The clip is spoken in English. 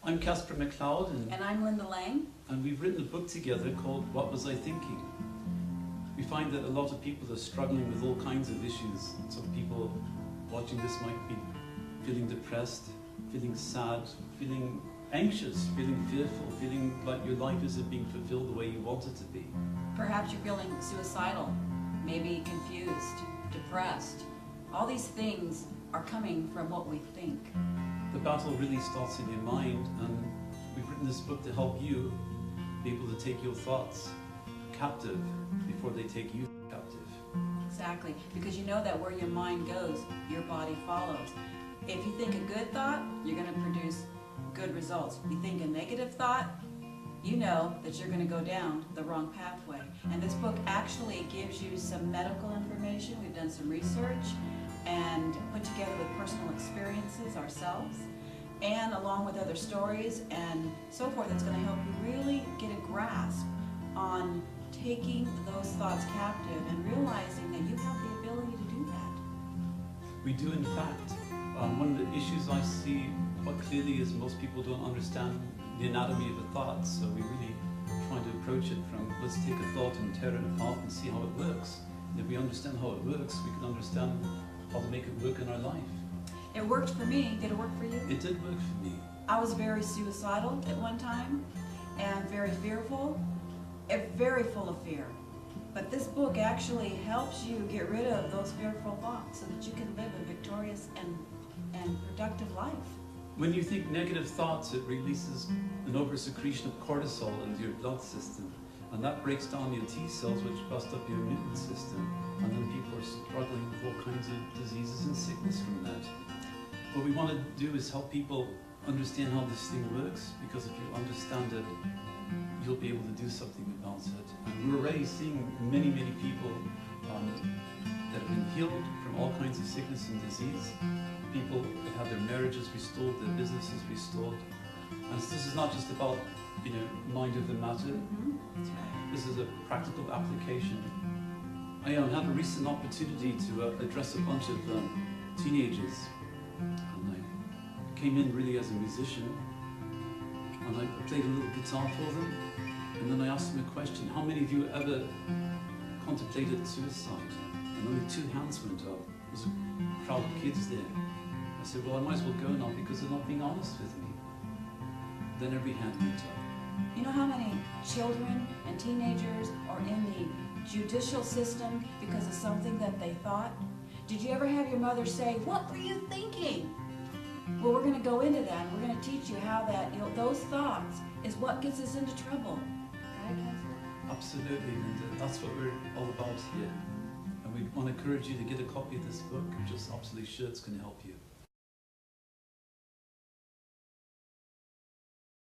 I'm Casper McLeod, And I'm Linda Lang. and we've written a book together called What Was I Thinking? We find that a lot of people are struggling with all kinds of issues. Some people watching this might be feeling depressed, feeling sad, feeling anxious, feeling fearful, feeling like your life isn't being fulfilled the way you want it to be. Perhaps you're feeling suicidal, maybe confused, depressed. All these things are coming from what we think. The battle really starts in your mind, and we've written this book to help you be able to take your thoughts captive before they take you captive. Exactly, because you know that where your mind goes, your body follows. If you think a good thought, you're going to produce good results. If you think a negative thought, you know that you're going to go down the wrong pathway. And this book actually gives you some medical information. We've done some research and put together with personal experiences ourselves, and along with other stories and so forth, that's going to help you really get a grasp on taking those thoughts captive and realizing that you have the ability to do that. We do, in fact. One of the issues I see quite clearly is most people don't understand the anatomy of a thought, so we really try to approach it from let's take a thought and tear it apart and see how it works. And if we understand how it works, we can understand how to make it work in our life. It worked for me. Did it work for you? It did work for me. I was very suicidal at one time and very fearful, very full of fear. But this book actually helps you get rid of those fearful thoughts so that you can live a victorious and productive life. When you think negative thoughts, it releases an over-secretion of cortisol into your blood system, and that breaks down your T cells, which bust up your immune system, and then people are struggling with all kinds of diseases and sickness from that. What we want to do is help people understand how this thing works, because if you understand it, you'll be able to do something about it. And we're already seeing many, many people that have been healed from all kinds of sickness and disease. People that have their marriages restored, their businesses restored. And this is not just about, mind over matter. That's right. This is a practical application. I had a recent opportunity to address a bunch of teenagers. And I came in really as a musician. And I played a little guitar for them. And then I asked them a question: how many of you ever contemplated suicide? And only 2 hands went up. There was a crowd of kids there. I said, well, I might as well go now because they're not being honest with me. Then every hand went up. You know how many children and teenagers are in the judicial system because of something that they thought? Did you ever have your mother say, "What were you thinking?" Well, we're going to go into that, and we're going to teach you how that, those thoughts is what gets us into trouble. Right, Casper? Absolutely, Linda. That's what we're all about here. And we want to encourage you to get a copy of this book. We're just absolutely sure it's going to help you.